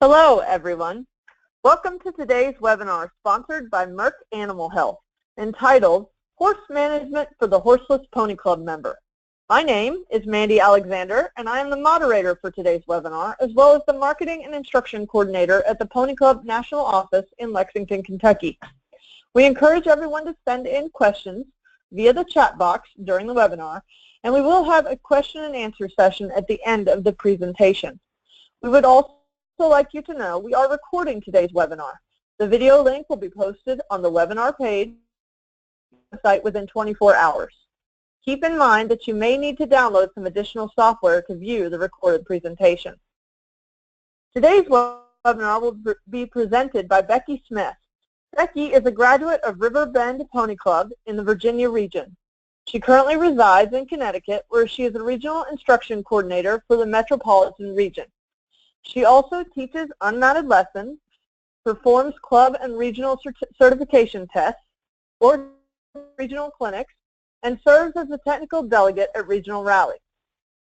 Hello, everyone. Welcome to today's webinar sponsored by Merck Animal Health, entitled Horse Management for the Horseless Pony Club Member. My name is Mandy Alexander, and I am the moderator for today's webinar, as well as the Marketing and Instruction Coordinator at the Pony Club National Office in Lexington, Kentucky. We encourage everyone to send in questions via the chat box during the webinar, and we will have a question and answer session at the end of the presentation. We would also like you to know we are recording today's webinar. The video link will be posted on the webinar page site within 24 hours. Keep in mind that you may need to download some additional software to view the recorded presentation. Today's webinar will be presented by Becky Smith. Becky is a graduate of River Bend Pony Club in the Virginia region. She currently resides in Connecticut, where she is a regional instruction coordinator for the metropolitan region. She also teaches unmounted lessons, performs club and regional certification tests, or regional clinics, and serves as a technical delegate at regional rallies.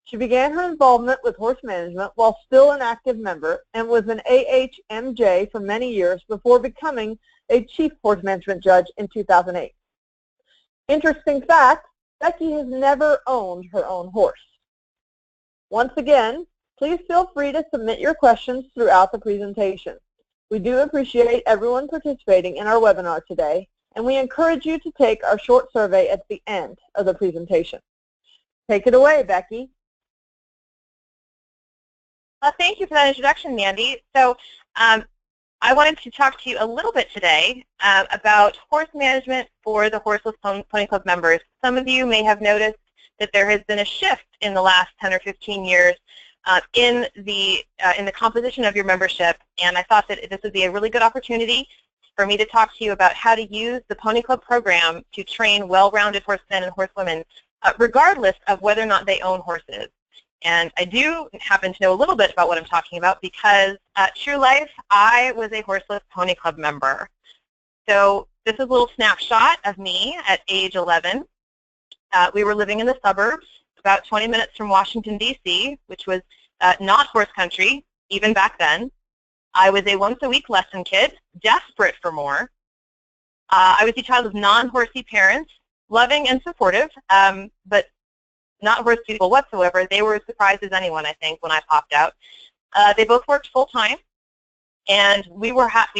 She began her involvement with horse management while still an active member and was an AHMJ for many years before becoming a chief horse management judge in 2008. Interesting fact, Becky has never owned her own horse. Once again, please feel free to submit your questions throughout the presentation. We do appreciate everyone participating in our webinar today, and we encourage you to take our short survey at the end of the presentation. Take it away, Becky. Thank you for that introduction, Mandy. So I wanted to talk to you a little bit today about horse management for the Horseless Pony Club members. Some of you may have noticed that there has been a shift in the last 10 or 15 years in the composition of your membership, and I thought that this would be a really good opportunity for me to talk to you about how to use the Pony Club program to train well-rounded horsemen and horsewomen, regardless of whether or not they own horses. And I do happen to know a little bit about what I'm talking about because, true life, I was a Horseless Pony Club member. So this is a little snapshot of me at age 11. We were living in the suburbs, about 20 minutes from Washington, D.C., which was not horse country, even back then. I was a once-a-week lesson kid, desperate for more. I was the child of non-horsey parents, loving and supportive, but not horse people whatsoever. They were as surprised as anyone, I think, when I popped out. They both worked full-time, and we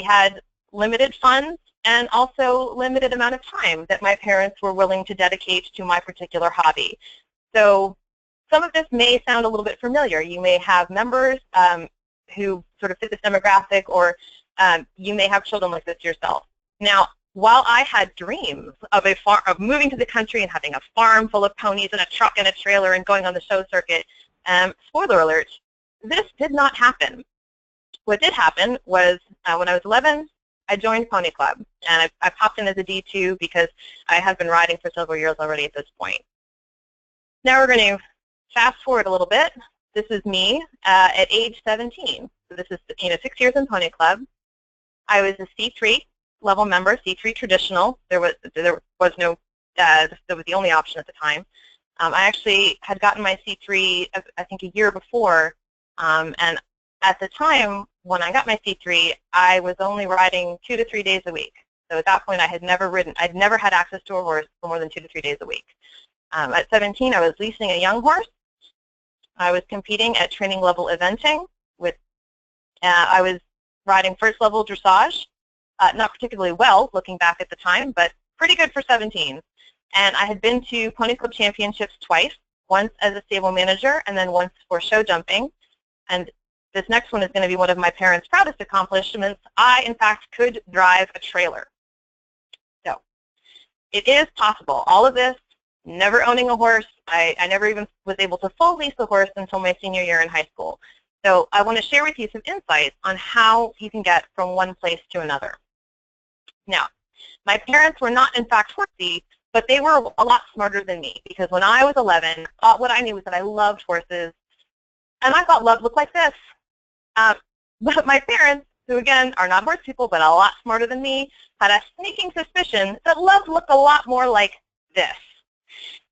had limited funds and also limited amount of time that my parents were willing to dedicate to my particular hobby. So some of this may sound a little bit familiar. You may have members who sort of fit this demographic, or you may have children like this yourself. Now, while I had dreams of moving to the country and having a farm full of ponies and a truck and a trailer and going on the show circuit, spoiler alert, this did not happen. What did happen was when I was 11, I joined Pony Club, and I popped in as a D2 because I had been riding for several years already at this point. Now we're going to fast forward a little bit. This is me at age 17. So this is 6 years in Pony Club. I was a C3 level member, C3 traditional. That was the only option at the time. I actually had gotten my C3 I think a year before, and at the time when I got my C3, I was only riding 2 to 3 days a week. So at that point, I had never ridden. I'd never had access to a horse for more than 2 to 3 days a week. At 17, I was leasing a young horse. I was competing at training level eventing. I was riding first level dressage, not particularly well looking back at the time, but pretty good for 17. And I had been to Pony Club Championships twice, once as a stable manager and then once for show jumping. And this next one is going to be one of my parents' proudest accomplishments. I, in fact, could drive a trailer. So it is possible. All of this, never owning a horse. I never even was able to full lease a horse until my senior year in high school. So I want to share with you some insights on how you can get from one place to another. Now, my parents were not, in fact, horsey, but they were a lot smarter than me because when I was 11, what I knew was that I loved horses, and I thought love looked like this. But my parents, who again are not horse people but a lot smarter than me, had a sneaking suspicion that love looked a lot more like this.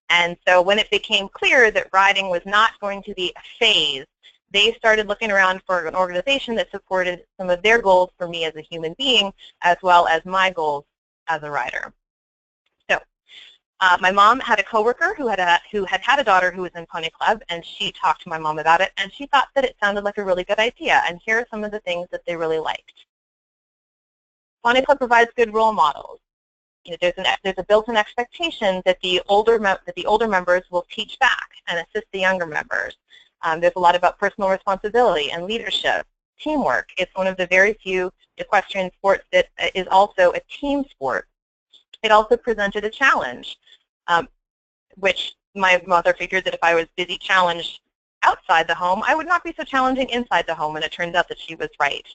And so when it became clear that riding was not going to be a phase, they started looking around for an organization that supported some of their goals for me as a human being, as well as my goals as a rider. So my mom had a coworker who had had a daughter who was in Pony Club, and she talked to my mom about it, and she thought that it sounded like a really good idea. And here are some of the things that they really liked. Pony Club provides good role models. There's a built-in expectation that the older members will teach back and assist the younger members. There's a lot about personal responsibility and leadership, teamwork. It's one of the very few equestrian sports that is also a team sport. It also presented a challenge, which my mother figured that if I was busy challenged outside the home, I would not be so challenging inside the home, and it turns out that she was right.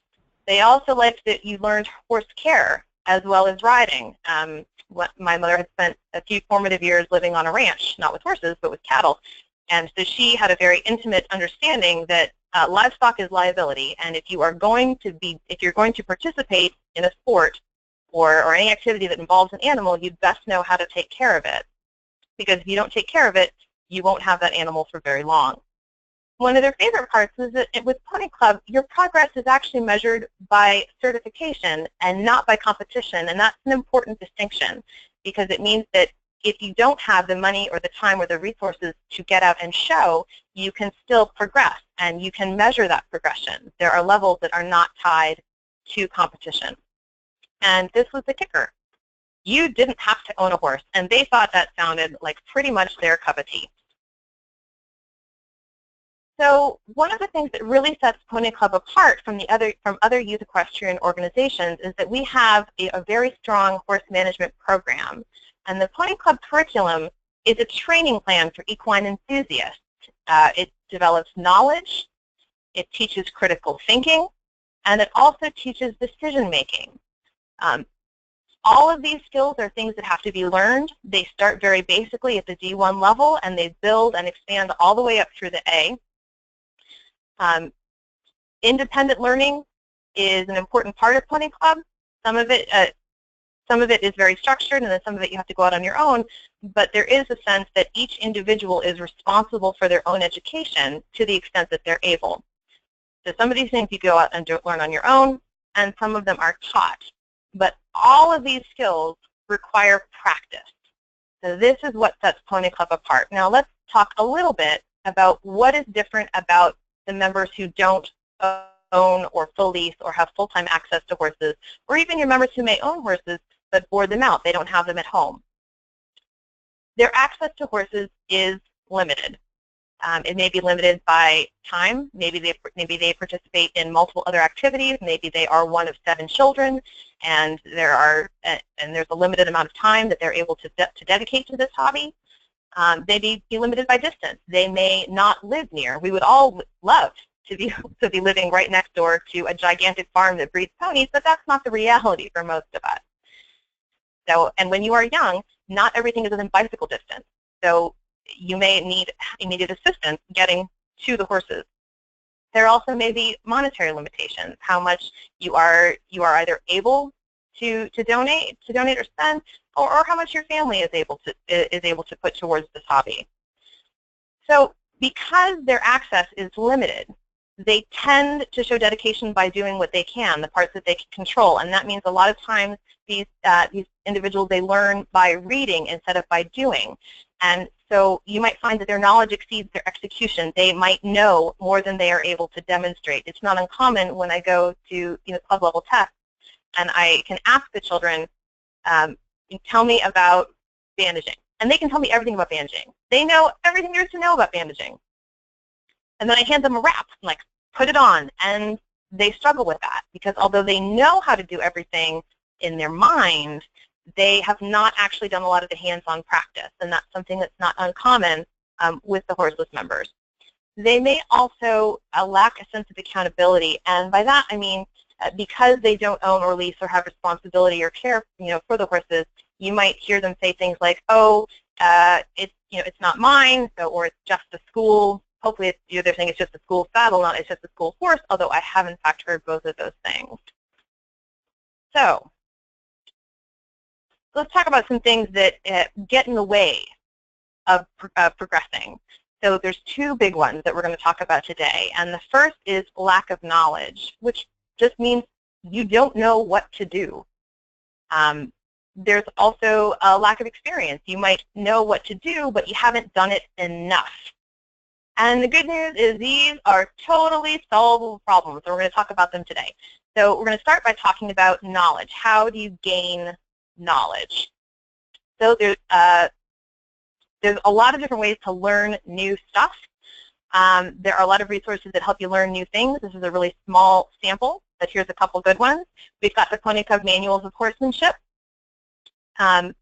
They also liked that you learned horse care as well as riding. My mother had spent a few formative years living on a ranch, not with horses, but with cattle. And so she had a very intimate understanding that livestock is liability, and if you're going to participate in a sport or any activity that involves an animal, you'd best know how to take care of it. Because if you don't take care of it, you won't have that animal for very long. One of their favorite parts is that with Pony Club, your progress is actually measured by certification and not by competition, and that's an important distinction because it means that if you don't have the money or the time or the resources to get out and show, you can still progress and you can measure that progression. There are levels that are not tied to competition. And this was the kicker. You didn't have to own a horse, and they thought that sounded like pretty much their cup of tea. So one of the things that really sets Pony Club apart from other youth equestrian organizations is that we have a very strong horse management program. And the Pony Club curriculum is a training plan for equine enthusiasts. It develops knowledge, it teaches critical thinking, and it also teaches decision-making. All of these skills are things that have to be learned. They start very basically at the D1 level, and they build and expand all the way up through the A. Independent learning is an important part of Pony Club. Some of it is very structured, and then some of it you have to go out on your own, but there is a sense that each individual is responsible for their own education to the extent that they're able. So some of these things you go out and learn on your own, and some of them are taught. But all of these skills require practice. So this is what sets Pony Club apart. Now let's talk a little bit about what is different about the members who don't own or full lease or have full-time access to horses, or even your members who may own horses but board them out. They don't have them at home. Their access to horses is limited. It may be limited by time. Maybe they participate in multiple other activities. Maybe they are one of 7 children, and there's a limited amount of time that they're able to dedicate to this hobby. They may be limited by distance. They may not live near. We would all love to be living right next door to a gigantic farm that breeds ponies, but that's not the reality for most of us. So, and when you are young, not everything is within bicycle distance. So you may need immediate assistance getting to the horses. There also may be monetary limitations, how much you are either able to donate or spend, or how much your family is able to put towards this hobby. So because their access is limited, they tend to show dedication by doing what they can, the parts that they can control, and that means a lot of times these individuals, they learn by reading instead of by doing. And so you might find that their knowledge exceeds their execution. They might know more than they are able to demonstrate. It's not uncommon when I go to club level tests and I can ask the children, tell me about bandaging. And they can tell me everything about bandaging. They know everything there is to know about bandaging. And then I hand them a wrap, and like, put it on. And they struggle with that because although they know how to do everything in their mind, they have not actually done a lot of the hands-on practice. And that's something that's not uncommon with the Horseless members. They may also lack a sense of accountability. And by that, I mean, because they don't own or lease or have responsibility or care, for the horses, you might hear them say things like, "Oh, it's not mine," or "It's just the school." Hopefully, they're saying it's just the school saddle, not it's just the school horse. Although I have in fact heard both of those things. So let's talk about some things that get in the way of progressing. So there's two big ones that we're going to talk about today. And the first is lack of knowledge, which just means you don't know what to do. There's also a lack of experience. You might know what to do, but you haven't done it enough. And the good news is these are totally solvable problems, and we're going to talk about them today. So we're going to start by talking about knowledge. How do you gain knowledge? So there's a lot of different ways to learn new stuff. There are a lot of resources that help you learn new things. This is a really small sample, but here's a couple good ones. We've got the Pony Club Manuals of Horsemanship. The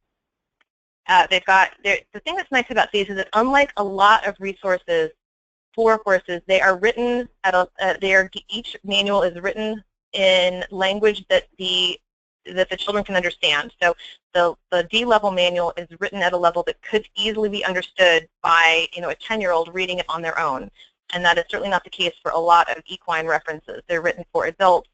thing that's nice about these is that unlike a lot of resources for horses, they are written each manual is written in language that the children can understand. So the D-level manual is written at a level that could easily be understood by a 10-year-old reading it on their own, and that is certainly not the case for a lot of equine references. They're written for adults,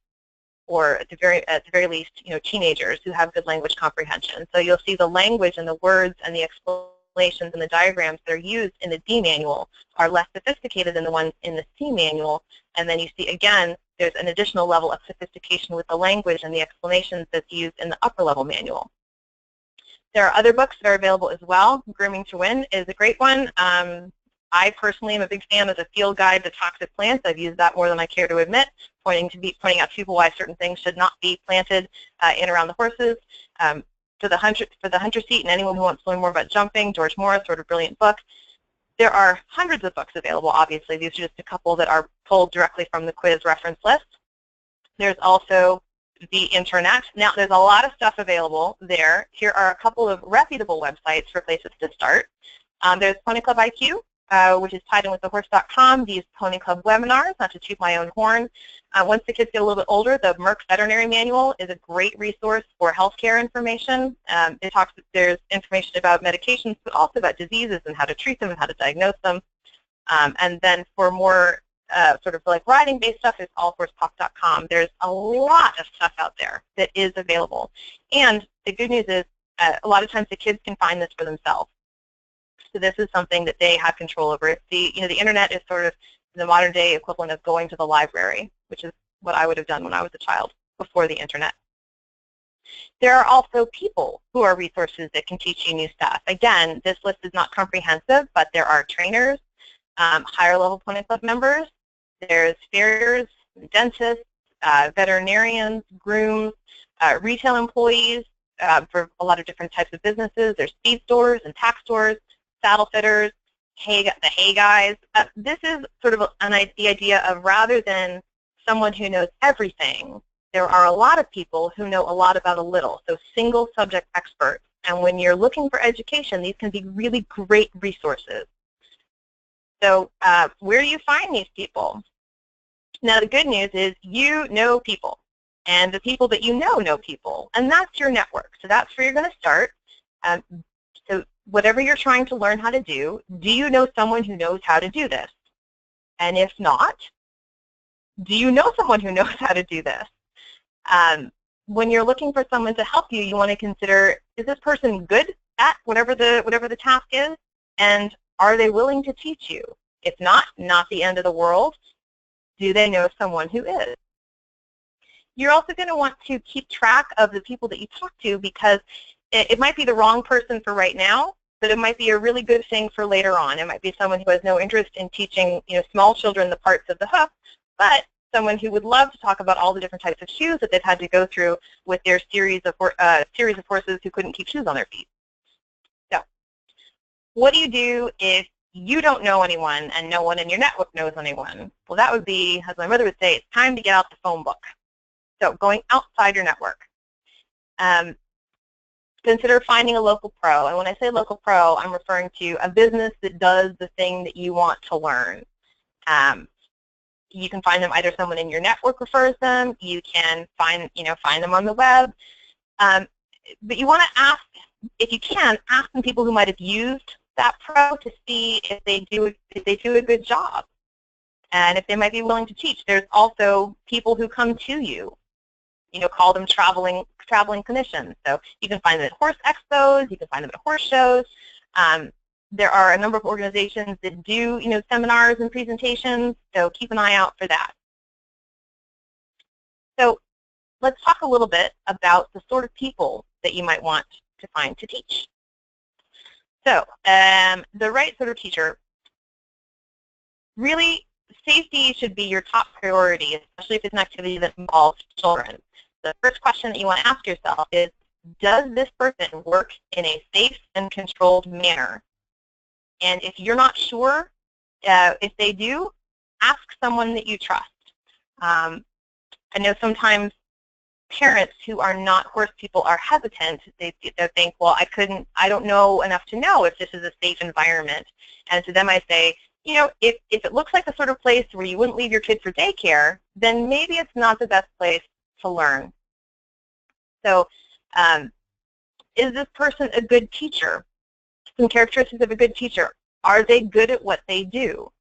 or at the very least, teenagers who have good language comprehension. So you'll see the language and the words and the explanations and the diagrams that are used in the D manual are less sophisticated than the ones in the C manual. And then you see, again, there's an additional level of sophistication with the language and the explanations that's used in the upper level manual. There are other books that are available as well. Grooming to Win is a great one. I personally am a big fan of the Field Guide to Toxic Plants. I've used that more than I care to admit, pointing out to people why certain things should not be planted in and around the horses. For the hunter seat and anyone who wants to learn more about jumping, George Morris wrote a brilliant book. There are hundreds of books available, obviously. These are just a couple that are pulled directly from the quiz reference list. There's also the internet. Now, there's a lot of stuff available there. Here are a couple of reputable websites for places to start. There's Pony Club IQ, which is tied in with thehorse.com. These Pony Club webinars, not to toot my own horn. Once the kids get a little bit older, the Merck Veterinary Manual is a great resource for healthcare information. There's information about medications, but also about diseases and how to treat them and how to diagnose them. And then for more sort of like riding-based stuff, is allhorsetalk.com. There's a lot of stuff out there that is available. And the good news is a lot of times the kids can find this for themselves. So this is something that they have control over. The internet is sort of the modern day equivalent of going to the library, which is what I would have done when I was a child before the internet. There are also people who are resources that can teach you new stuff. Again, this list is not comprehensive, but there are trainers, higher level Pony Club members, there's farriers, dentists, veterinarians, grooms, retail employees for a lot of different types of businesses. There's feed stores and tack stores, saddle fitters, the hay guys. This is sort of the idea of, rather than someone who knows everything, there are a lot of people who know a lot about a little, so single subject experts. And when you're looking for education, these can be really great resources. So where do you find these people? Now, the good news is you know people, and the people that you know people, and that's your network. So that's where you're going to start. So whatever you're trying to learn how to do you know someone who knows how to do this? And if not, do you know someone who knows how to do this? When you're looking for someone to help you, you want to consider, is this person good at whatever the task is, and are they willing to teach you? If not the end of the world. Do they know someone who is? You're also going to want to keep track of the people that you talk to, because it might be the wrong person for right now, but it might be a really good thing for later on. It might be someone who has no interest in teaching small children the parts of the hoof, but someone who would love to talk about all the different types of shoes that they've had to go through with their series of horses who couldn't keep shoes on their feet. So what do you do if you don't know anyone and no one in your network knows anyone? Well, that would be, as my mother would say, it's time to get out the phone book. So going outside your network. Consider finding a local pro. And when I say local pro, I'm referring to a business that does the thing that you want to learn. You can find them, either someone in your network refers them, you can find them on the web. But you want to ask, if you can, ask some people who might have used that pro to see if they do a good job, and if they might be willing to teach. There's also people who come to you. Call them traveling clinicians. So you can find them at horse expos, you can find them at horse shows. There are a number of organizations that do, seminars and presentations, so keep an eye out for that. So let's talk a little bit about the sort of people that you might want to find to teach. So the right sort of teacher, really, safety should be your top priority, especially if it's an activity that involves children. The first question that you want to ask yourself is, does this person work in a safe and controlled manner? And if you're not sure if they do, ask someone that you trust. I know sometimes parents who are not horse people are hesitant. They think, well, I don't know enough to know if this is a safe environment. And to them I say, if it looks like the sort of place where you wouldn't leave your kid for daycare, then maybe it's not the best place to learn. So is this person a good teacher? Some characteristics of a good teacher. Are they good at what they do?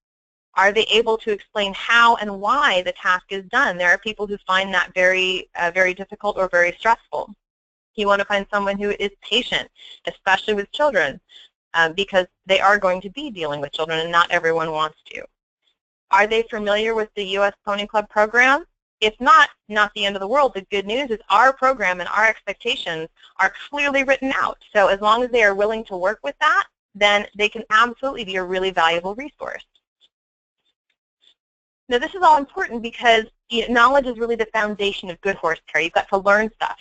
Are they able to explain how and why the task is done? There are people who find that very, very difficult or very stressful. You want to find someone who is patient, especially with children, because they are going to be dealing with children and not everyone wants to. Are they familiar with the US Pony Club program? If not the end of the world. The good news is our program and our expectations are clearly written out. So as long as they are willing to work with that, then they can absolutely be a really valuable resource. Now this is all important because knowledge is really the foundation of good horse care. You've got to learn stuff.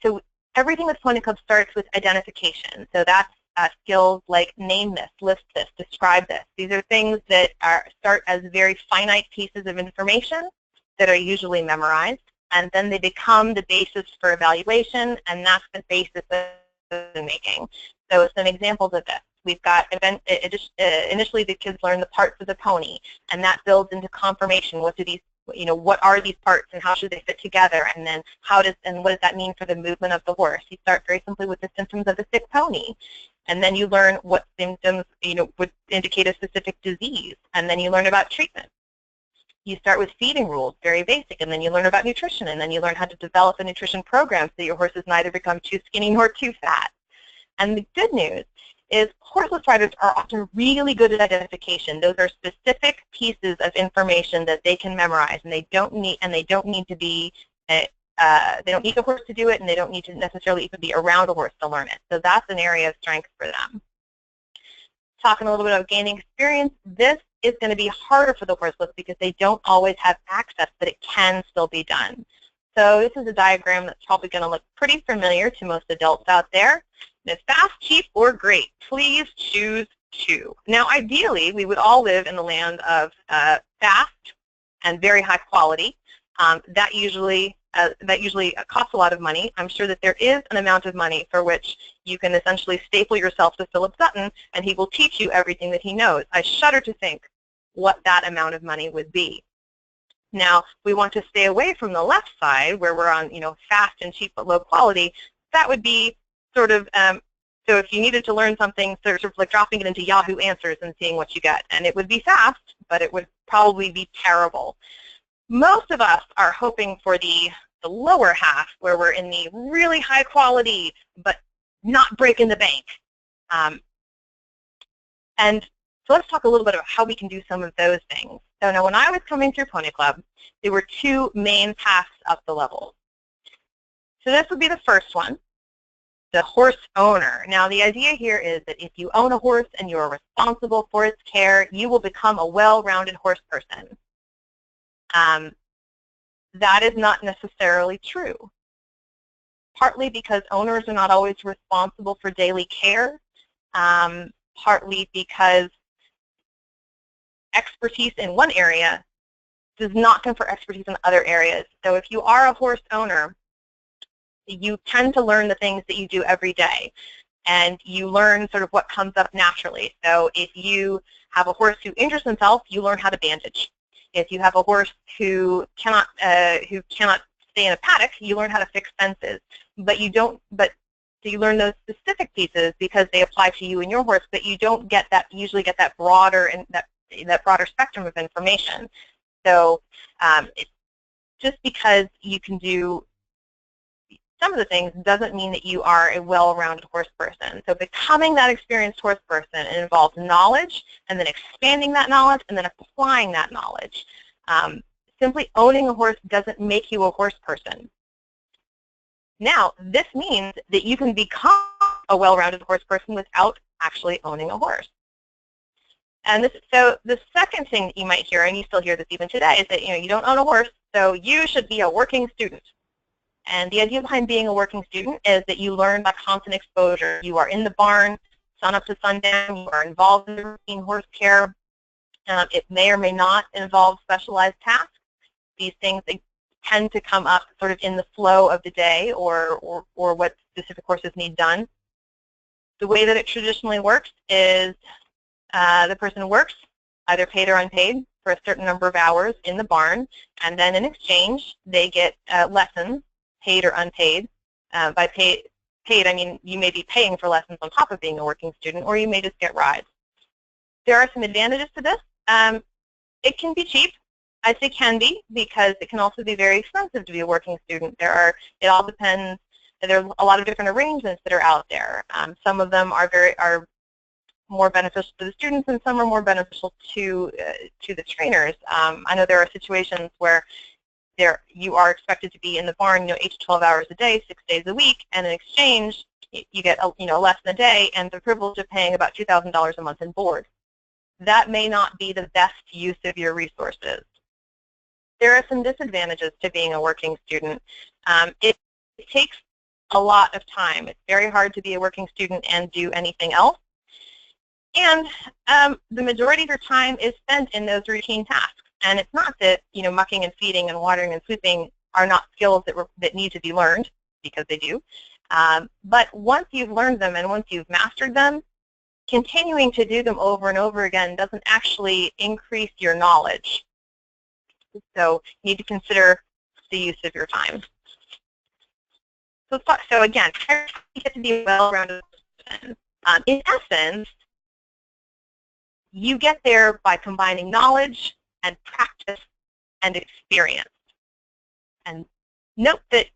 So everything with Pony Club starts with identification. So that's skills like name this, list this, describe this. These are things that start as very finite pieces of information that are usually memorized, and then they become the basis for evaluation, and that's the basis of decision making. So some examples of this. We've got initially the kids learn the parts of the pony, and that builds into confirmation. What are these parts and how should they fit together, and then what does that mean for the movement of the horse? You start very simply with the symptoms of a sick pony, and then you learn what symptoms would indicate a specific disease, and then you learn about treatment. You start with feeding rules, very basic, and then you learn about nutrition, and then you learn how to develop a nutrition program so your horses neither become too skinny nor too fat. And the good news is horseless riders are often really good at identification. Those are specific pieces of information that they can memorize, and they don't need to be they don't need a horse to do it, and they don't need to necessarily even be around a horse to learn it. So that's an area of strength for them. Talking a little bit about gaining experience, this is going to be harder for the horseless because they don't always have access, but it can still be done. So this is a diagram that's probably going to look pretty familiar to most adults out there. It's fast, cheap, or great. Please choose two. Now, ideally, we would all live in the land of fast and very high quality. That usually costs a lot of money. I'm sure that there is an amount of money for which you can essentially staple yourself to Philip Sutton, and he will teach you everything that he knows. I shudder to think what that amount of money would be. Now, we want to stay away from the left side, where we're on, fast and cheap but low quality. That would be sort of, so if you needed to learn something, sort of like dropping it into Yahoo Answers and seeing what you get. And it would be fast, but it would probably be terrible. Most of us are hoping for the lower half, where we're in the really high quality, but not breaking the bank. And so let's talk a little bit about how we can do some of those things. So now when I was coming through Pony Club, there were two main paths up the levels. So this would be the first one, the horse owner. Now the idea here is that if you own a horse and you are responsible for its care, you will become a well-rounded horse person. That is not necessarily true. Partly because owners are not always responsible for daily care, partly because expertise in one area does not confer expertise in other areas. So if you are a horse owner, you tend to learn the things that you do every day, and you learn sort of what comes up naturally. So if you have a horse who injures himself, you learn how to bandage. If you have a horse who cannot stay in a paddock, you learn how to fix fences. But you don't. So you learn those specific pieces because they apply to you and your horse, but you don't get that. Usually get that broader and that broader spectrum of information. So just because you can do some of the things doesn't mean that you are a well-rounded horse person. So becoming that experienced horse person involves knowledge, and then expanding that knowledge, and then applying that knowledge. Simply owning a horse doesn't make you a horse person. Now, this means that you can become a well-rounded horse person without actually owning a horse. And so the second thing that you might hear, and you still hear this even today, is that you don't own a horse, so you should be a working student. And the idea behind being a working student is that you learn by constant exposure. You are in the barn, sun up to sundown. You are involved in the routine horse care. It may or may not involve specialized tasks. These things tend to come up sort of in the flow of the day or what specific horses need done. The way that it traditionally works is the person works, either paid or unpaid, for a certain number of hours in the barn, and then in exchange they get lessons, paid or unpaid. By paid, I mean you may be paying for lessons on top of being a working student, or you may just get rides. There are some advantages to this. It can be cheap. I say can be, because it can also be very expensive to be a working student. It all depends. There's a lot of different arrangements that are out there. Some of them are more beneficial to the students, and some are more beneficial to the trainers. I know there are situations where you are expected to be in the barn 8 to 12 hours a day, 6 days a week, and in exchange you get less than a day and the privilege of paying about $2,000 a month in board. That may not be the best use of your resources. There are some disadvantages to being a working student. It takes a lot of time. It's very hard to be a working student and do anything else. And the majority of your time is spent in those routine tasks. And it's not that mucking and feeding and watering and sweeping are not skills that need to be learned, because they do. But once you've learned them and once you've mastered them, continuing to do them over and over again doesn't actually increase your knowledge. So you need to consider the use of your time. So again, how do you get to be a well-rounded person? In essence, you get there by combining knowledge and practice and experience. And note that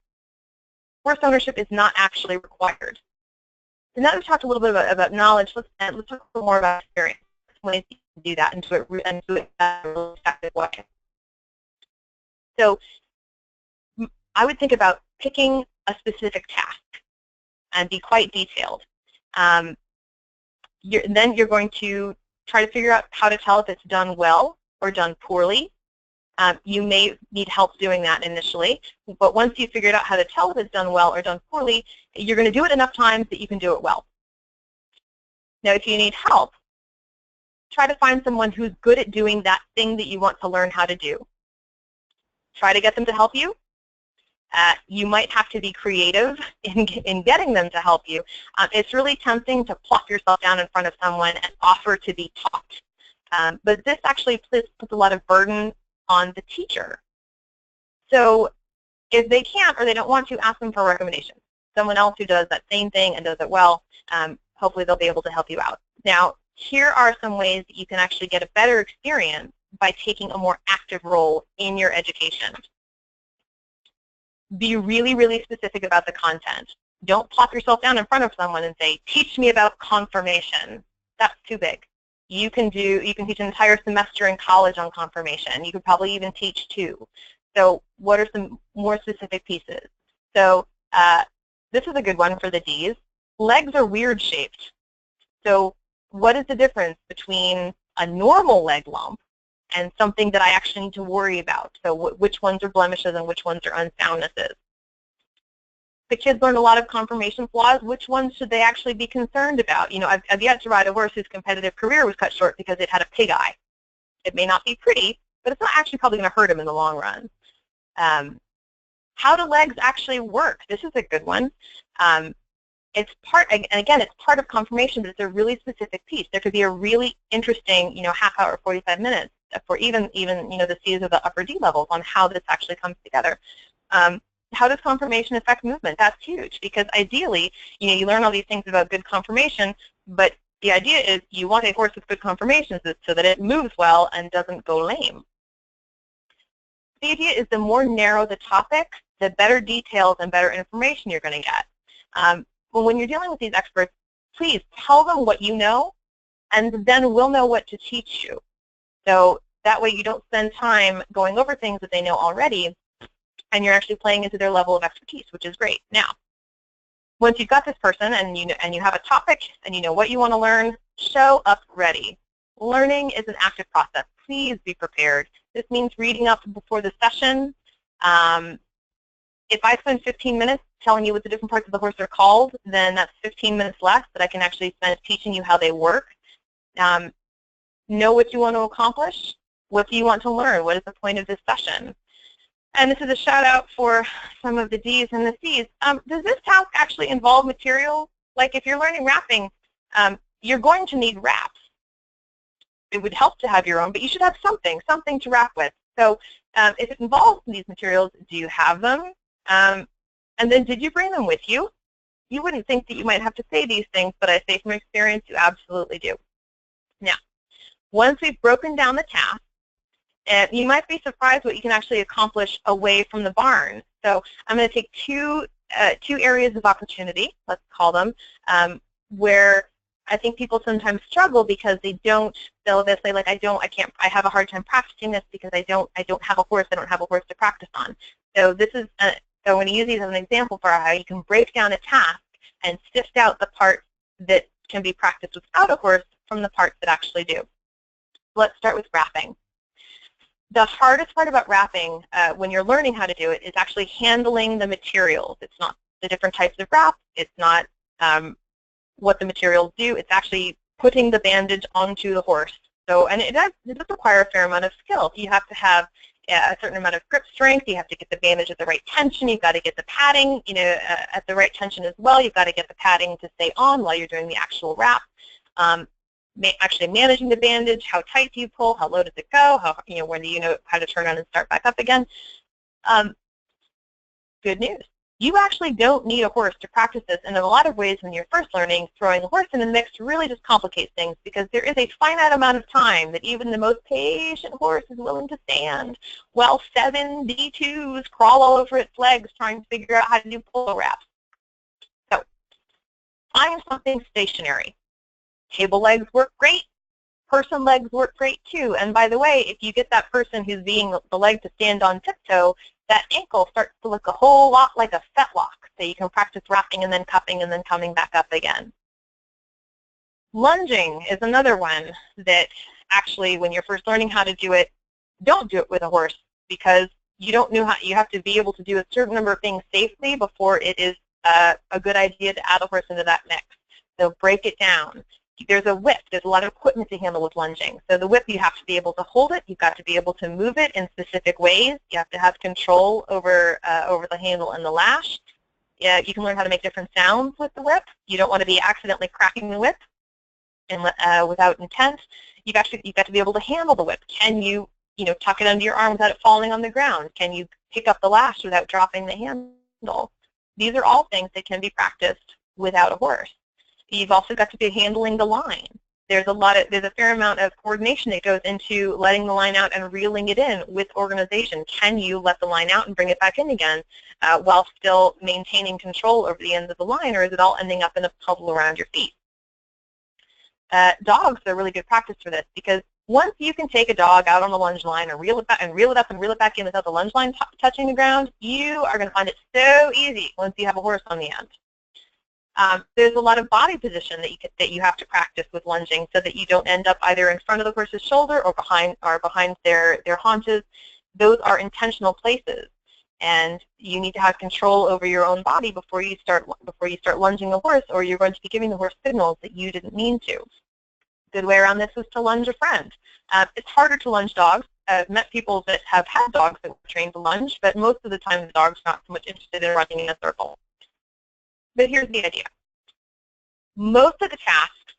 horse ownership is not actually required. So now that we've talked a little bit about knowledge, let's talk a little more about experience. Ways you can do that and do it in a really effective way. So I would think about picking a specific task and be quite detailed. Then you're going to try to figure out how to tell if it's done well or done poorly. You may need help doing that initially, but once you've figured out how to tell if it's done well or done poorly, you're going to do it enough times that you can do it well. Now, if you need help, try to find someone who's good at doing that thing that you want to learn how to do. Try to get them to help you. You might have to be creative in getting them to help you. It's really tempting to plop yourself down in front of someone and offer to be taught. But this actually puts a lot of burden on the teacher. So if they can't or they don't want to, ask them for a recommendation. Someone else who does that same thing and does it well, hopefully they'll be able to help you out. Now, here are some ways that you can actually get a better experience by taking a more active role in your education. Be really, really specific about the content. Don't plop yourself down in front of someone and say, teach me about conformation. That's too big. You can teach an entire semester in college on conformation. You could probably even teach 2. So what are some more specific pieces? So this is a good one for the Ds. Legs are weird shaped. So what is the difference between a normal leg lump and something that I actually need to worry about? So which ones are blemishes and which ones are unsoundnesses? The kids learn a lot of conformation flaws. Which ones should they actually be concerned about? I've yet to ride a horse whose competitive career was cut short because it had a pig eye. It may not be pretty, but it's not actually probably going to hurt him in the long run. How do legs actually work? This is a good one. It's part, and again, it's part of conformation, but it's a really specific piece. There could be a really interesting, half hour or 45 minutes for even the C's or the upper D levels on how this actually comes together. How does conformation affect movement? That's huge, because ideally, you learn all these things about good conformation, but the idea is you want a horse with good conformations so that it moves well and doesn't go lame. The idea is the more narrow the topic, the better details and better information you're going to get. But when you're dealing with these experts, please tell them what you know, and then we'll know what to teach you. So that way you don't spend time going over things that they know already, and you're actually playing into their level of expertise, which is great. Now, once you've got this person and you have a topic and you know what you want to learn, show up ready. Learning is an active process. Please be prepared. This means reading up before the session. If I spend 15 minutes telling you what the different parts of the horse are called, then that's 15 minutes less that I can actually spend teaching you how they work. Know what you want to accomplish. What do you want to learn? What is the point of this session? And this is a shout out for some of the D's and the C's. Does this task actually involve material? Like if you're learning wrapping, you're going to need wraps. It would help to have your own, but you should have something to wrap with. So if it involves these materials, do you have them? And then did you bring them with you? You wouldn't think that you might have to say these things, but I say from experience, you absolutely do. Now, once we've broken down the task, you might be surprised what you can actually accomplish away from the barn. So I'm going to take two areas of opportunity, let's call them, where I think people sometimes struggle because they'll say like I have a hard time practicing this because I don't have a horse to practice on. So this is so I'm going to use these as an example for how you can break down a task and sift out the parts that can be practiced without a horse from the parts that actually do. Let's start with wrapping. The hardest part about wrapping when you're learning how to do it is actually handling the materials. It's not the different types of wrap. It's not what the materials do. It's actually putting the bandage onto the horse. So, and it does require a fair amount of skill. You have to have a certain amount of grip strength. You have to get the bandage at the right tension. You've got to get the padding, at the right tension as well. You've got to get the padding to stay on while you're doing the actual wrap. Actually managing the bandage, how tight do you pull, how low does it go, when do you know how to turn on and start back up again. Good news. You actually don't need a horse to practice this, and in a lot of ways when you're first learning, throwing a horse in the mix really just complicates things because there is a finite amount of time that even the most patient horse is willing to stand while 7 D2s crawl all over its legs trying to figure out how to do polo wraps. So find something stationary. Table legs work great. Person legs work great too. And by the way, if you get that person who's being the leg to stand on tiptoe, that ankle starts to look a whole lot like a fetlock. So you can practice wrapping and then cupping and then coming back up again. Lunging is another one that actually, when you're first learning how to do it, don't do it with a horse because you don't know how. You have to be able to do a certain number of things safely before it is a good idea to add a horse into that mix. So break it down. There's a whip. There's a lot of equipment to handle with lunging. So the whip, you have to be able to hold it. You've got to be able to move it in specific ways. You have to have control over the handle and the lash. Yeah, you can learn how to make different sounds with the whip. You don't want to be accidentally cracking the whip without intent. You've got to be able to handle the whip. Can you tuck it under your arm without it falling on the ground? Can you pick up the lash without dropping the handle? These are all things that can be practiced without a horse. You've also got to be handling the line. There's a fair amount of coordination that goes into letting the line out and reeling it in with organization. Can you let the line out and bring it back in again while still maintaining control over the end of the line, or is it all ending up in a puddle around your feet? Dogs are really good practice for this because once you can take a dog out on the lunge line and reel it back and reel it up and reel it back in without the lunge line touching the ground, you are going to find it so easy once you have a horse on the end. There's a lot of body position that you have to practice with lunging so that you don't end up either in front of the horse's shoulder or behind their haunches. Those are intentional places, and you need to have control over your own body before you start lunging the horse, or you're going to be giving the horse signals that you didn't mean to. Good way around this is to lunge a friend. It's harder to lunge dogs. I've met people that have had dogs that were trained to lunge, but most of the time the dog's not so much interested in running in a circle. But here's the idea. Most of the tasks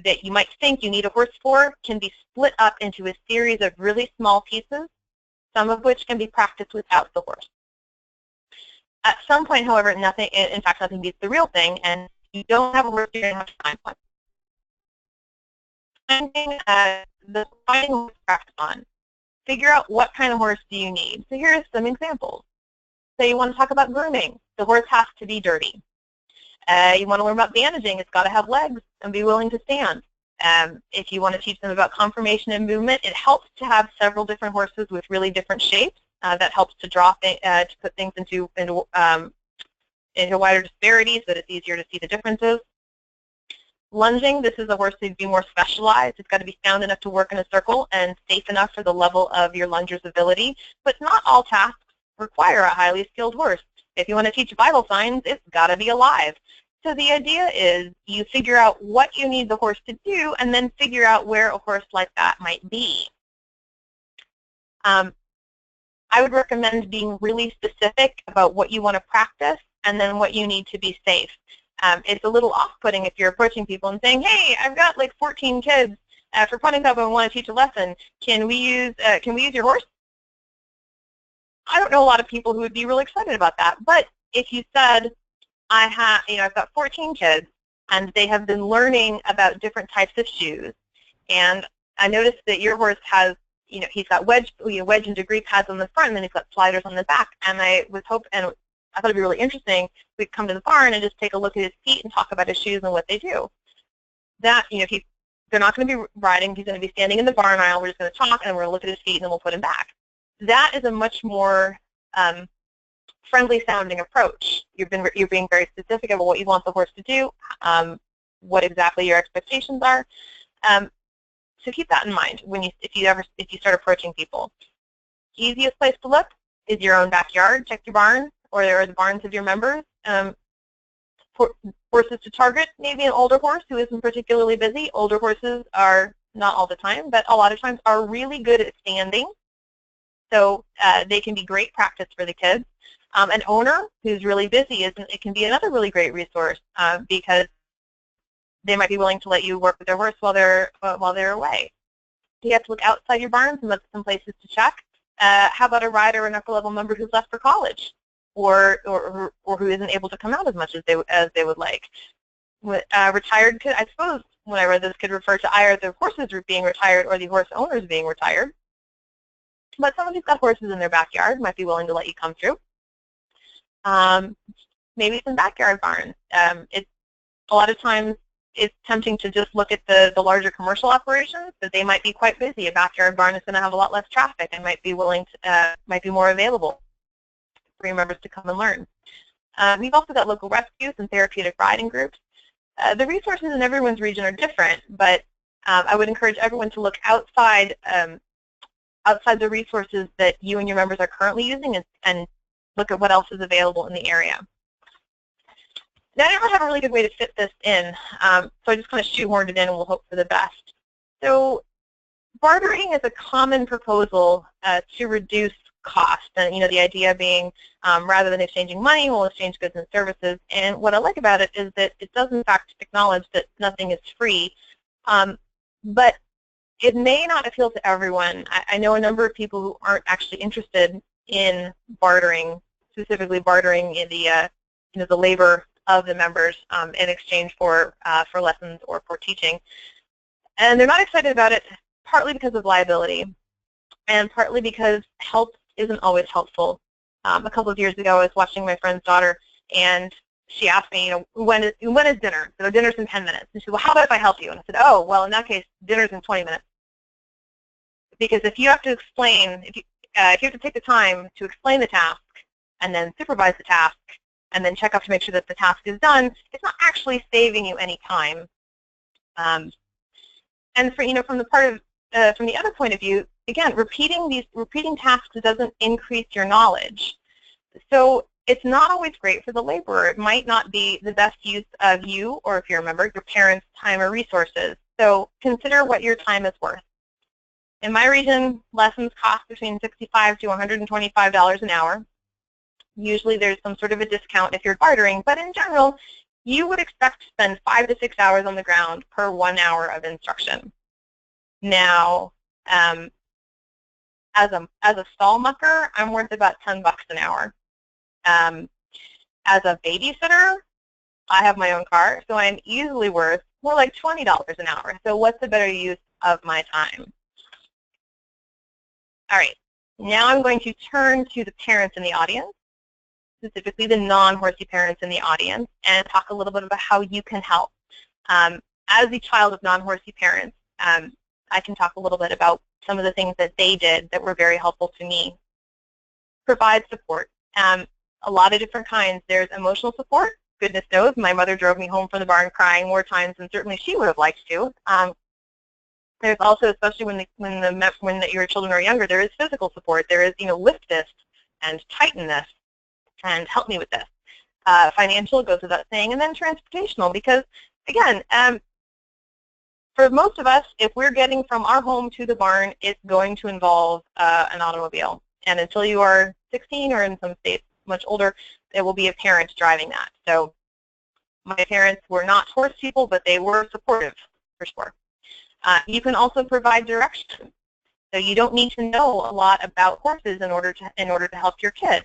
that you might think you need a horse for can be split up into a series of really small pieces, some of which can be practiced without the horse. At some point, however, nothing beats the real thing, and you don't have a horse, you're going to have to find one. Finding a horse to practice on. Figure out what kind of horse do you need. So here's some examples. say you want to talk about grooming. The horse has to be dirty. You want to learn about bandaging. It's got to have legs and be willing to stand. If you want to teach them about conformation and movement, it helps to have several different horses with really different shapes. That helps to to put things into wider disparities so that it's easier to see the differences. Lunging, this is a horse to be more specialized. It's got to be sound enough to work in a circle and safe enough for the level of your lunger's ability. But not all tasks require a highly skilled horse. If you want to teach vital signs, it's got to be alive. So the idea is you figure out what you need the horse to do and then figure out where a horse like that might be. I would recommend being really specific about what you want to practice and then what you need to be safe. It's a little off-putting if you're approaching people and saying, hey, I've got like 14 kids for pony club and I want to teach a lesson. Can we use your horse? I don't know a lot of people who would be really excited about that. But if you said, I've got 14 kids and they have been learning about different types of shoes, and I noticed that your horse has, he's got wedge and degree pads on the front, and then he's got sliders on the back. And I thought it'd be really interesting. We'd come to the barn and just take a look at his feet and talk about his shoes and what they do. That, they're not going to be riding. He's going to be standing in the barn aisle. We're just going to talk, and we're going to look at his feet, and then we'll put him back. That is a much more friendly-sounding approach. You're being very specific about what you want the horse to do, what exactly your expectations are. So keep that in mind if you start approaching people. Easiest place to look is your own backyard. Check your barn or the barns of your members. Horses to target, maybe an older horse who isn't particularly busy. Older horses are, not all the time, but a lot of times are really good at standing. So they can be great practice for the kids. An owner who's really busy, it can be another really great resource because they might be willing to let you work with their horse while they're away. You have to look outside your barns and look at some places to check. How about a rider or an upper-level member who's left for college, or who isn't able to come out as much as they would like? Retired could, I suppose, when I read this, could refer to either the horses being retired or the horse owners being retired. But someone who's got horses in their backyard might be willing to let you come through. Maybe some backyard barns. A lot of times it's tempting to just look at the larger commercial operations, but they might be quite busy. A backyard barn is going to have a lot less traffic and might be more available for your members to come and learn. We've also got local rescues and therapeutic riding groups. The resources in everyone's region are different, but I would encourage everyone to look outside the resources that you and your members are currently using and look at what else is available in the area. Now, I don't have a really good way to fit this in, so I just kind of shoehorned it in and we'll hope for the best. So bartering is a common proposal to reduce cost, and the idea being rather than exchanging money, we'll exchange goods and services. And what I like about it is that it does in fact acknowledge that nothing is free, but it may not appeal to everyone. I know a number of people who aren't actually interested in bartering, specifically bartering in the labor of the members in exchange for lessons or for teaching. And they're not excited about it, partly because of liability and partly because help isn't always helpful. A couple of years ago, I was watching my friend's daughter, and she asked me, when is dinner? So dinner's in 10 minutes. And she said, well, how about if I help you? And I said, oh, well, in that case, dinner's in 20 minutes. Because if you have to explain, if you have to take the time to explain the task and then supervise the task and then check up to make sure that the task is done, it's not actually saving you any time. And from the other point of view, again, repeating tasks doesn't increase your knowledge. So it's not always great for the laborer. It might not be the best use of you, or if you're a member, your parents' time or resources. So consider what your time is worth. In my region, lessons cost between $65 to $125 an hour. Usually there's some sort of a discount if you're bartering, but in general, you would expect to spend 5 to 6 hours on the ground per 1 hour of instruction. Now, as a stall mucker, I'm worth about $10 an hour. As a babysitter, I have my own car, so I'm easily worth more like $20 an hour. So what's the better use of my time? All right, now I'm going to turn to the parents in the audience. specifically the non-horsey parents in the audience, and talk a little bit about how you can help. As a child of non-horsey parents, I can talk a little bit about some of the things that they did that were very helpful to me. Provide support. A lot of different kinds. There's emotional support. Goodness knows, my mother drove me home from the barn crying more times than certainly she would have liked to. There's also, especially when your children are younger, there is physical support. There is, lift this and tighten this and help me with this. Financial goes without saying, and then transportational, because again, for most of us, if we're getting from our home to the barn, it's going to involve an automobile. And until you are 16, or in some states much older, there will be a parent driving that. So my parents were not horse people, but they were supportive, for sure. You can also provide direction. So you don't need to know a lot about horses in order to help your kid.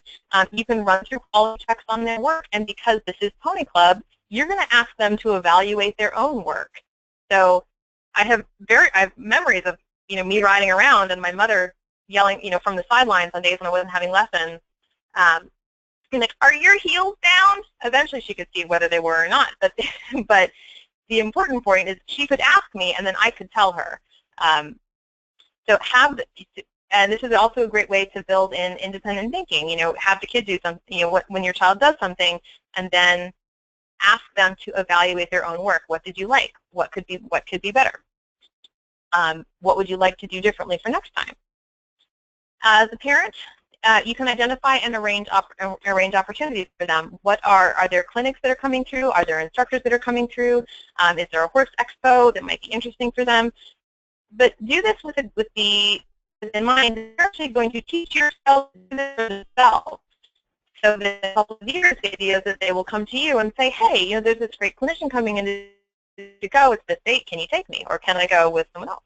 You can run through quality checks on their work, and because this is Pony Club, you're going to ask them to evaluate their own work. So I have memories of me riding around and my mother yelling from the sidelines on days when I wasn't having lessons, like, "Are your heels down?" Eventually she could see whether they were or not, but but the important point is she could ask me and then I could tell her. And this is also a great way to build in independent thinking. Have the kid do something, when your child does something, and then ask them to evaluate their own work. What did you like? What could be better? What would you like to do differently for next time? As a parent, you can identify and arrange opportunities for them. Are there clinics that are coming through? Are there instructors that are coming through? Is there a horse expo that might be interesting for them? But do this with in mind. You're actually going to teach yourself to do this for themselves. So that in a couple of years, the idea is that they will come to you and say, "Hey, there's this great clinician coming in to go. It's this date. Can you take me? Or can I go with someone else?"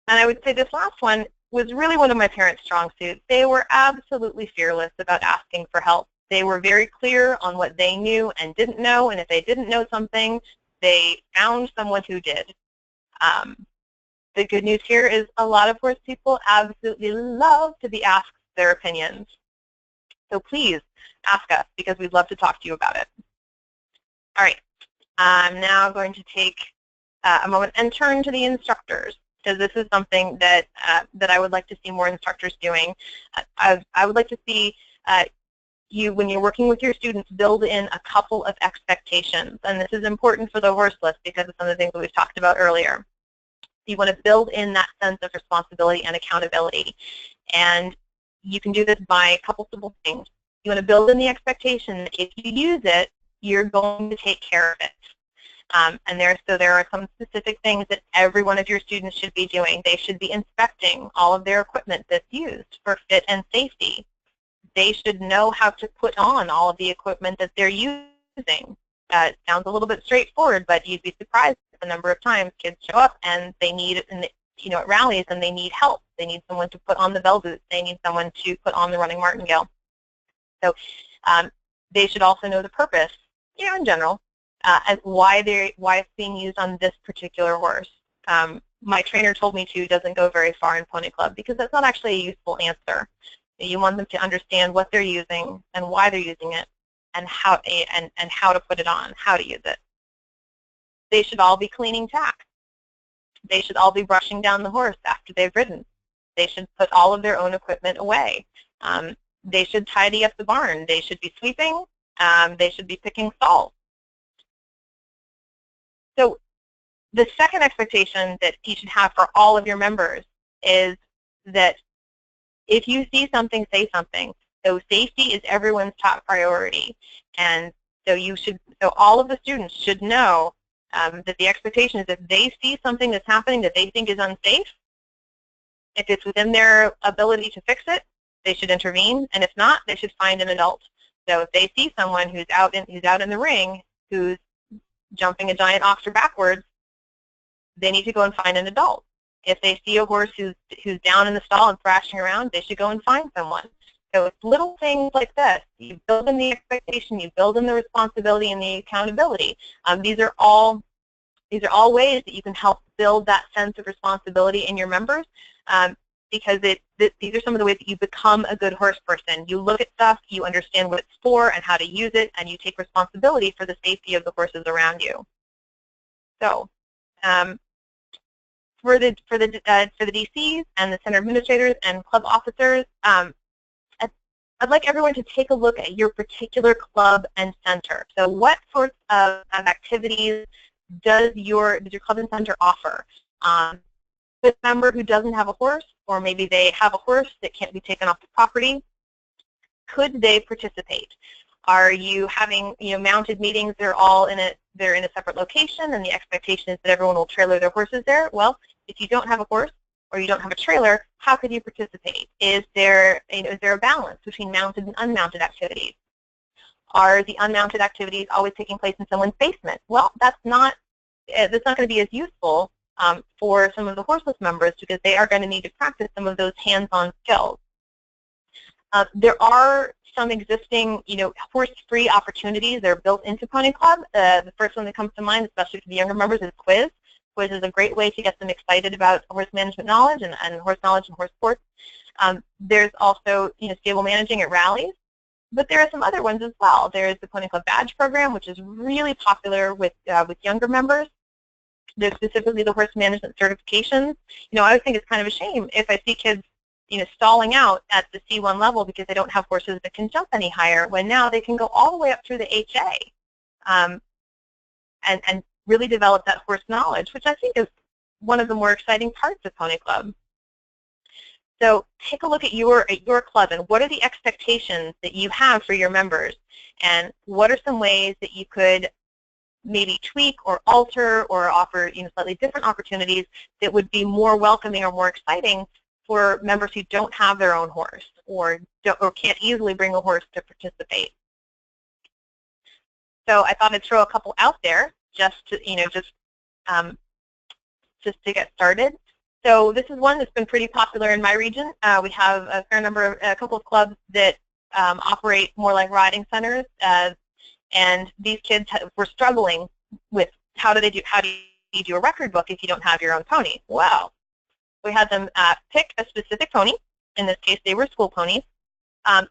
And I would say this last one was really one of my parents' strong suits. They were absolutely fearless about asking for help. They were very clear on what they knew and didn't know, and if they didn't know something, they found someone who did. The good news here is a lot of horse people absolutely love to be asked their opinions. So please ask us, because we'd love to talk to you about it. All right, I'm now going to take a moment and turn to the instructors, because this is something that I would like to see more instructors doing. I would like to see you, when you're working with your students, build in a couple of expectations. And this is important for the Horseless because of some of the things that we've talked about earlier. You want to build in that sense of responsibility and accountability. And you can do this by a couple simple things. You want to build in the expectation that if you use it, you're going to take care of it. And there are some specific things that every one of your students should be doing. They should be inspecting all of their equipment that's used for fit and safety. They should know how to put on all of the equipment that they're using. It sounds a little bit straightforward, but you'd be surprised at the number of times kids show up and they need it, at rallies, and they need help. They need someone to put on the bell boots. They need someone to put on the running martingale. So they should also know the purpose, in general, as why it's being used on this particular horse. My trainer told me to doesn't go very far in Pony Club, because that's not actually a useful answer. You want them to understand what they're using and why they're using it, and how to put it on, how to use it. They should all be cleaning tack. They should all be brushing down the horse after they've ridden. They should put all of their own equipment away. They should tidy up the barn. They should be sweeping. They should be picking stalls. So the second expectation that you should have for all of your members is that if you see something, say something. So safety is everyone's top priority. And so all of the students should know that the expectation is if they see something that's happening that they think is unsafe, if it's within their ability to fix it, they should intervene. And if not, they should find an adult. So if they see someone who's out in the ring, who's jumping a giant oxer backwards, they need to go and find an adult. If they see a horse who's down in the stall and thrashing around, they should go and find someone. So it's little things like this. You build in the expectation, you build in the responsibility and the accountability. These are all ways that you can help build that sense of responsibility in your members. because these are some of the ways that you become a good horse person. You look at stuff, you understand what it's for and how to use it, and you take responsibility for the safety of the horses around you. So for the DCs and the center administrators and club officers, I'd like everyone to take a look at your particular club and center. So what sorts of activities does your club and center offer? A member who doesn't have a horse, or maybe they have a horse that can't be taken off the property, could they participate? Are you having mounted meetings? They're in a separate location, and the expectation is that everyone will trailer their horses there. Well, if you don't have a horse or you don't have a trailer, how could you participate? Is there a balance between mounted and unmounted activities? Are the unmounted activities always taking place in someone's basement? Well, that's not going to be as useful for some of the horseless members, because they are going to need to practice some of those hands-on skills. There are some existing, horse-free opportunities. They're built into Pony Club. The first one that comes to mind, especially for the younger members, is quiz. Quiz is a great way to get them excited about horse management knowledge and horse knowledge and horse sports. There's also, stable managing at rallies. But there are some other ones as well. There's the Pony Club Badge program, which is really popular with younger members. There's specifically the horse management certifications. I always think it's kind of a shame if I see kids, stalling out at the C1 level because they don't have horses that can jump any higher, when now they can go all the way up through the HA and really develop that horse knowledge, which I think is one of the more exciting parts of Pony Club. So take a look at your club, and what are the expectations that you have for your members, and what are some ways that you could maybe tweak or alter or offer slightly different opportunities that would be more welcoming or more exciting for members who don't have their own horse or can't easily bring a horse to participate. So I thought I'd throw a couple out there just to to get started. So this is one that's been pretty popular in my region. We have a couple of clubs that operate more like riding centers, and these kids were struggling with how do you do a record book if you don't have your own pony? Well, we had them pick a specific pony. In this case, they were school ponies.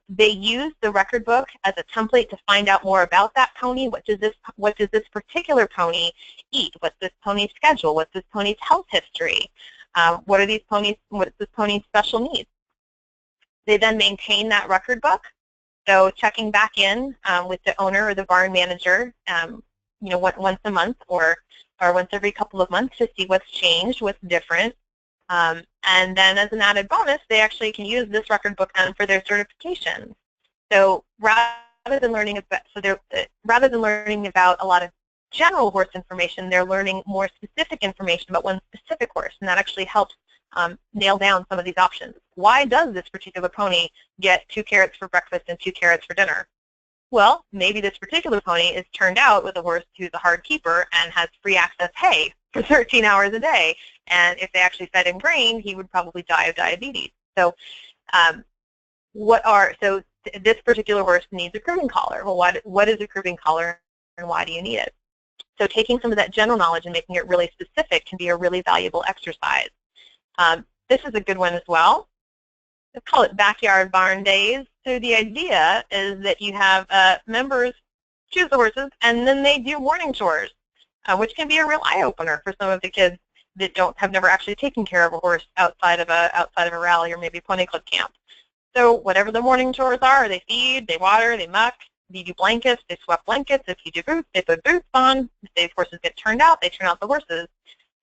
They used the record book as a template to find out more about that pony. What does this particular pony eat? What's this pony's schedule? What's this pony's health history? What are these ponies? What's this pony's special needs? They then maintain that record book. So checking back in with the owner or the barn manager, once a month or once every couple of months to see what's changed, what's different. And then as an added bonus, they actually can use this record book then for their certification. So rather than learning about a lot of general horse information, they're learning more specific information about one specific horse, and that actually helps nail down some of these options. Why does this particular pony get 2 carrots for breakfast and 2 carrots for dinner? Well, maybe this particular pony is turned out with a horse who's a hard keeper and has free access hay for 13 hours a day. And if they actually fed him grain, he would probably die of diabetes. So this particular horse needs a cribbing collar. Well, what is a cribbing collar and why do you need it? So taking some of that general knowledge and making it really specific can be a really valuable exercise. This is a good one as well. Let's call it backyard barn days. So the idea is that you have members choose the horses and then they do morning chores, which can be a real eye-opener for some of the kids that have never actually taken care of a horse outside of a rally or maybe pony club camp. So whatever the morning chores are, they feed, they water, they muck, they do blankets, they swap blankets. If you do boots, they put boots on. If the horses get turned out, they turn out the horses.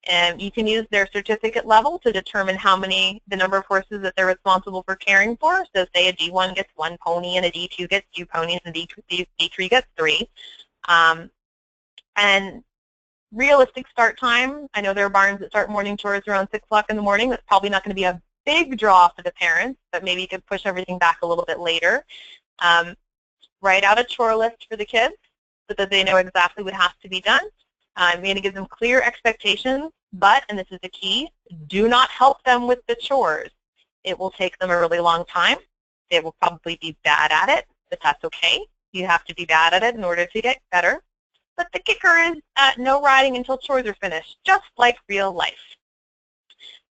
And you can use their certificate level to determine the number of horses that they're responsible for caring for. So say a D1 gets 1 pony and a D2 gets 2 ponies and D3 gets 3. And realistic start time, I know there are barns that start morning chores around 6 o'clock in the morning. That's probably not going to be a big draw for the parents, but maybe you could push everything back a little bit later. Write out a chore list for the kids so that they know exactly what has to be done. I'm going to give them clear expectations, but, and this is the key, do not help them with the chores. It will take them a really long time. They will probably be bad at it, but that's okay. You have to be bad at it in order to get better. But the kicker is no riding until chores are finished, just like real life.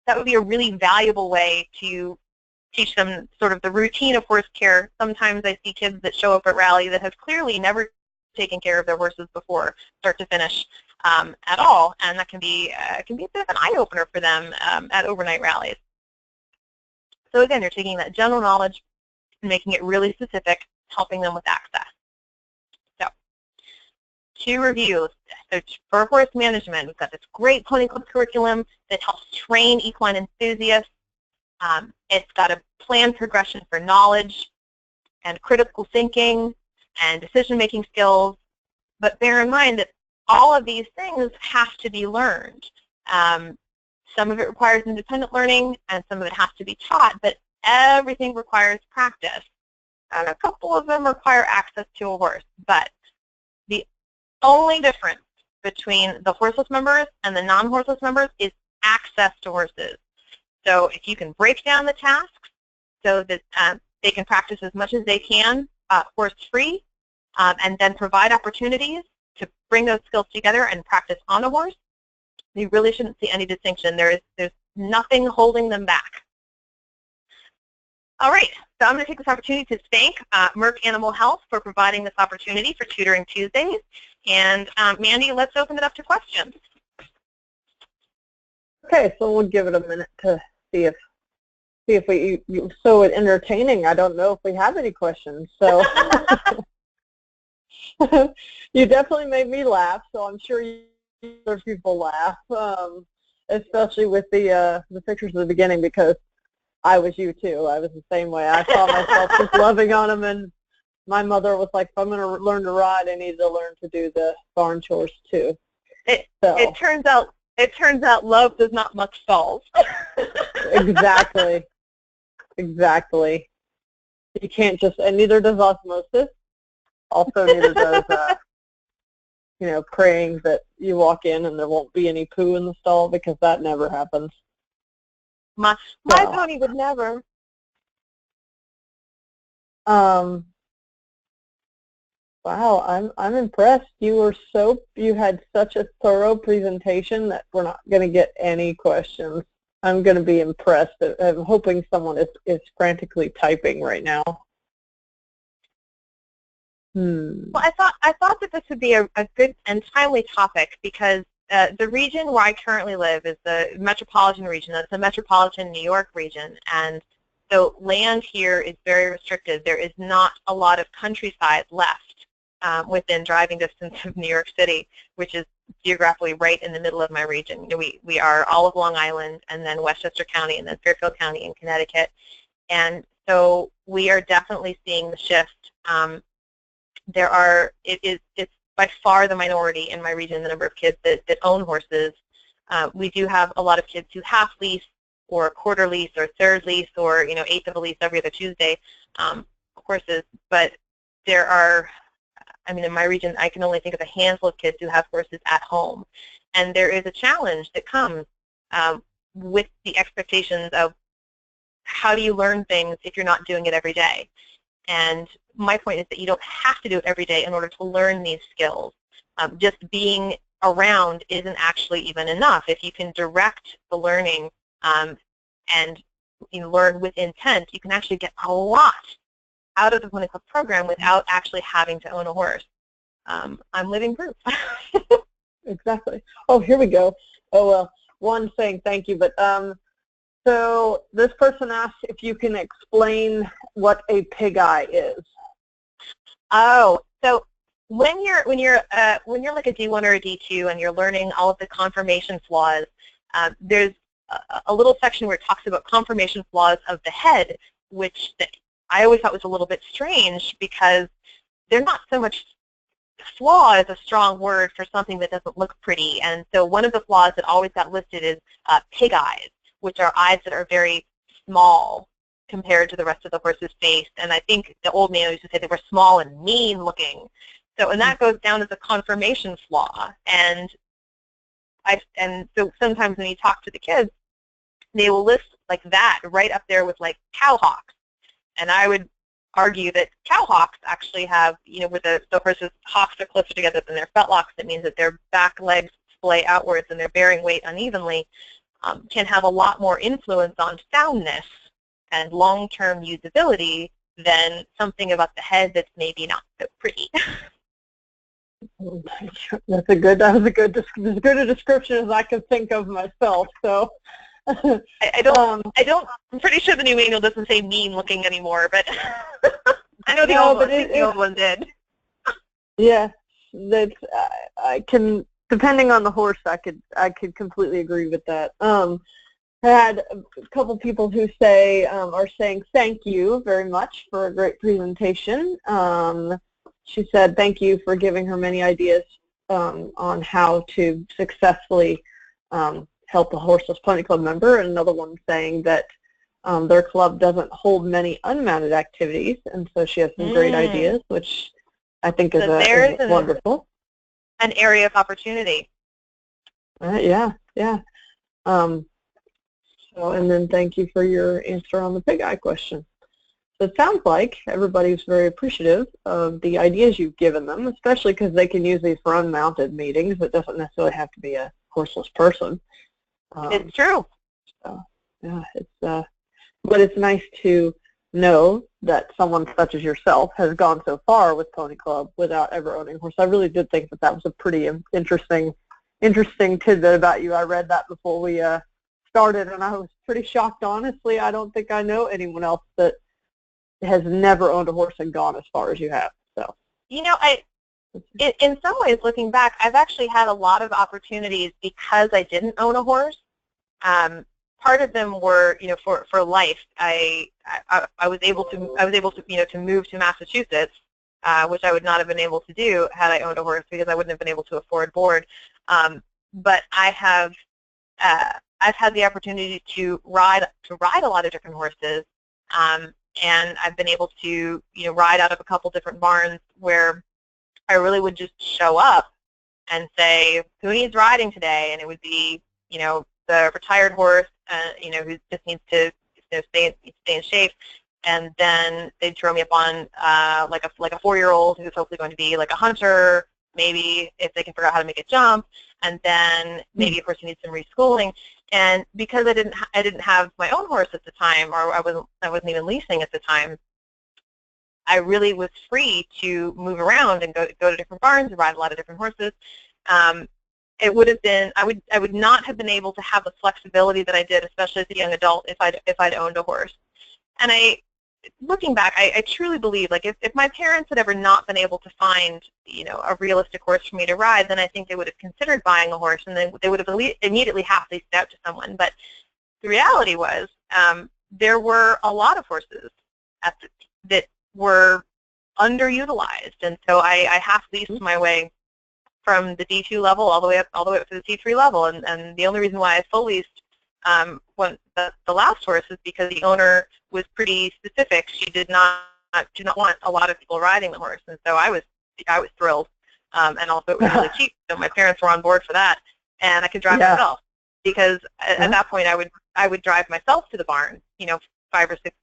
that would be a really valuable way to teach them sort of the routine of horse care. Sometimes I see kids that show up at rally that have clearly never taken care of their horses before, start to finish, at all, and that can be a bit of an eye-opener for them at overnight rallies. So again, you're taking that general knowledge and making it really specific, helping them with access. So to review, so for horse management, we've got this great pony club curriculum that helps train equine enthusiasts. It's got a planned progression for knowledge and critical thinking and decision-making skills, but bear in mind that all of these things have to be learned. Some of it requires independent learning, and some of it has to be taught, but everything requires practice. And a couple of them require access to a horse, but the only difference between the horseless members and the non-horseless members is access to horses. So if you can break down the tasks so that they can practice as much as they can horse-free, and then provide opportunities to bring those skills together and practice on a horse, you really shouldn't see any distinction. There's nothing holding them back. All right, so I'm going to take this opportunity to thank Merck Animal Health for providing this opportunity for Tutoring Tuesdays. And Mandy, let's open it up to questions. Okay, so we'll give it a minute to see if you're so entertaining. I don't know if we have any questions. So you definitely made me laugh, so I'm sure other people laugh, especially with the pictures at the beginning, because I was you too. I was the same way. I saw myself just loving on them, and my mother was like, if I'm going to learn to ride, I need to learn to do the barn chores too. It turns out love does not much solve. Exactly. Exactly. You can't just, and neither does osmosis. Also, neither does, praying that you walk in and there won't be any poo in the stall, because that never happens. My pony would never. Wow, I'm impressed. You had such a thorough presentation that we're not going to get any questions. I'm going to be impressed. I'm hoping someone is frantically typing right now. Well, I thought that this would be a good and timely topic, because the region where I currently live is the metropolitan region. That's the metropolitan New York region, and so land here is very restricted. There is not a lot of countryside left within driving distance of New York City, which is geographically right in the middle of my region. We are all of Long Island, and then Westchester County, and then Fairfield County in Connecticut, and so we are definitely seeing the shift. It's by far the minority in my region, the number of kids that own horses. We do have a lot of kids who half lease or quarter lease or third lease or eighth of a lease every other Tuesday horses, but there are, in my region, I can only think of a handful of kids who have horses at home, and there is a challenge that comes with the expectations of how do you learn things if you're not doing it every day. And my point is that you don't have to do it every day in order to learn these skills. Just being around isn't actually even enough. If you can direct the learning and learn with intent, you can actually get a lot out of the Pony Club program without actually having to own a horse. I'm living proof. Exactly. Oh, here we go. Oh, well, one saying thank you, but so this person asked if you can explain what a pig eye is. Oh, so when you're like a D1 or a D2 and you're learning all of the conformation flaws, there's a little section where it talks about conformation flaws of the head, which I always thought was a little bit strange, because they're not so much flaw is a strong word for something that doesn't look pretty. And so one of the flaws that always got listed is pig eyes, which are eyes that are very small compared to the rest of the horse's face. And I think the old man used to say they were small and mean looking. So, and that goes down as a conformation flaw. And so sometimes when you talk to the kids, they will list like that right up there with like cow hocks. And I would argue that cow hocks actually have, where the horse's hocks are closer together than their fetlocks. That means that their back legs splay outwards and they're bearing weight unevenly. can have a lot more influence on soundness and long-term usability than something about the head that's maybe not so pretty. That was as good a description as I could think of myself. So I'm pretty sure the new manual doesn't say mean looking anymore, but I know the old one did. Yeah, that's I can, depending on the horse, I could completely agree with that. I had a couple people who are saying thank you very much for a great presentation. She said thank you for giving her many ideas on how to successfully help a Horseless Pony Club member, and another one saying that their club doesn't hold many unmounted activities, and so she has some great ideas, which I think is wonderful. An area of opportunity. Yeah. So, and then thank you for your answer on the pig eye question. So it sounds like everybody's very appreciative of the ideas you've given them, especially because they can use these for unmounted meetings. It doesn't necessarily have to be a horseless person. It's true. So, yeah, but it's nice to know that someone such as yourself has gone so far with Pony Club without ever owning a horse. I really did think that was a pretty interesting tidbit about you. I read that before we started, and I was pretty shocked, honestly. I don't think I know anyone else that has never owned a horse and gone as far as you have. So, in some ways, looking back, I've actually had a lot of opportunities because I didn't own a horse. Part of them were, for life. I was able to to move to Massachusetts, which I would not have been able to do had I owned a horse because I wouldn't have been able to afford board. But I've had the opportunity to ride a lot of different horses, and I've been able to ride out of a couple different barns where I really would just show up and say, who needs riding today? And it would be the retired horse, who just needs to stay in shape. And then they'd throw me up on like a 4-year-old who's hopefully going to be like a hunter, maybe if they can figure out how to make it jump, and then maybe a person needs some reschooling. And because I didn't have my own horse at the time, or I wasn't even leasing at the time, I really was free to move around and go to different barns and ride a lot of different horses. It would have been I would not have been able to have the flexibility that I did, especially as a young adult, if I'd owned a horse. And looking back, I truly believe, like, if my parents had ever not been able to find a realistic horse for me to ride, then I think they would have considered buying a horse, and then they would have immediately half-leased it out to someone. But the reality was there were a lot of horses that were underutilized, and so I half-leased my way from the D2 level all the way up to the C3 level, and the only reason why I full leased the last horse is because the owner was pretty specific. She did not want a lot of people riding the horse, and so I was thrilled, and also it was really cheap, so my parents were on board for that, and I could drive myself, because at that point I would drive myself to the barn, 5 or 6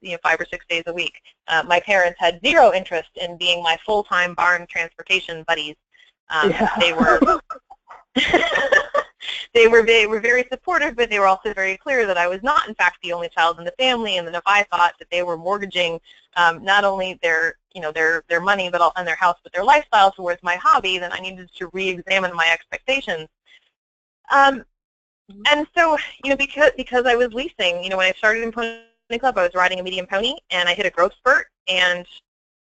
days a week. My parents had zero interest in being my full-time barn transportation buddies. They were they were very supportive, but they were also very clear that I was not, in fact, the only child in the family, and that if I thought that they were mortgaging not only their money and their house, but their lifestyle towards my hobby, then I needed to re-examine my expectations. And so, because I was leasing, when I started in Pony Club, I was riding a medium pony, and I hit a growth spurt, and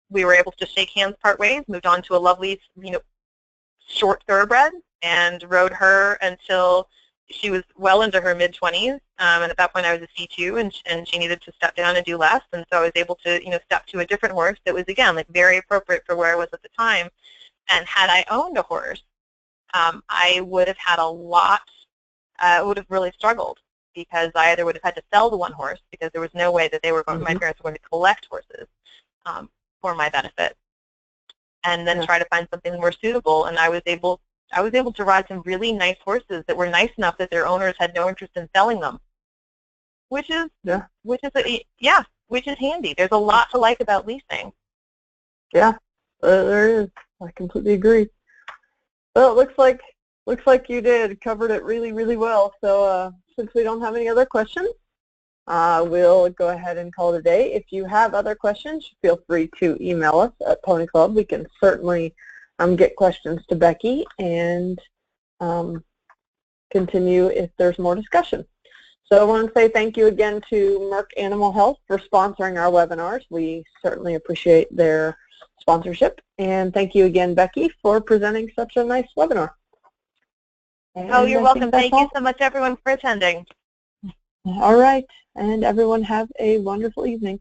we were able to shake hands part ways, moved on to a lovely, short thoroughbred, and rode her until she was well into her mid-20s, and at that point I was a C2, and she needed to step down and do less, and so I was able to step to a different horse that was, again, like, very appropriate for where I was at the time. And had I owned a horse, I would have had a lot, would have really struggled, because I either would have had to sell the one horse, because there was no way that my parents were going to collect horses for my benefit, and then try to find something more suitable. And I was able to ride some really nice horses that were nice enough that their owners had no interest in selling them, which is handy. There's a lot to like about leasing. Yeah, there is. I completely agree. Well, it looks like Looks like you did. Covered it really, really well. So since we don't have any other questions, we'll go ahead and call it a day. If you have other questions, feel free to email us at Pony Club. We can certainly get questions to Becky and continue if there's more discussion. So I want to say thank you again to Merck Animal Health for sponsoring our webinars. We certainly appreciate their sponsorship. And thank you again, Becky, for presenting such a nice webinar. And oh, you're welcome. Thank you so much, everyone, for attending. All right. And everyone have a wonderful evening.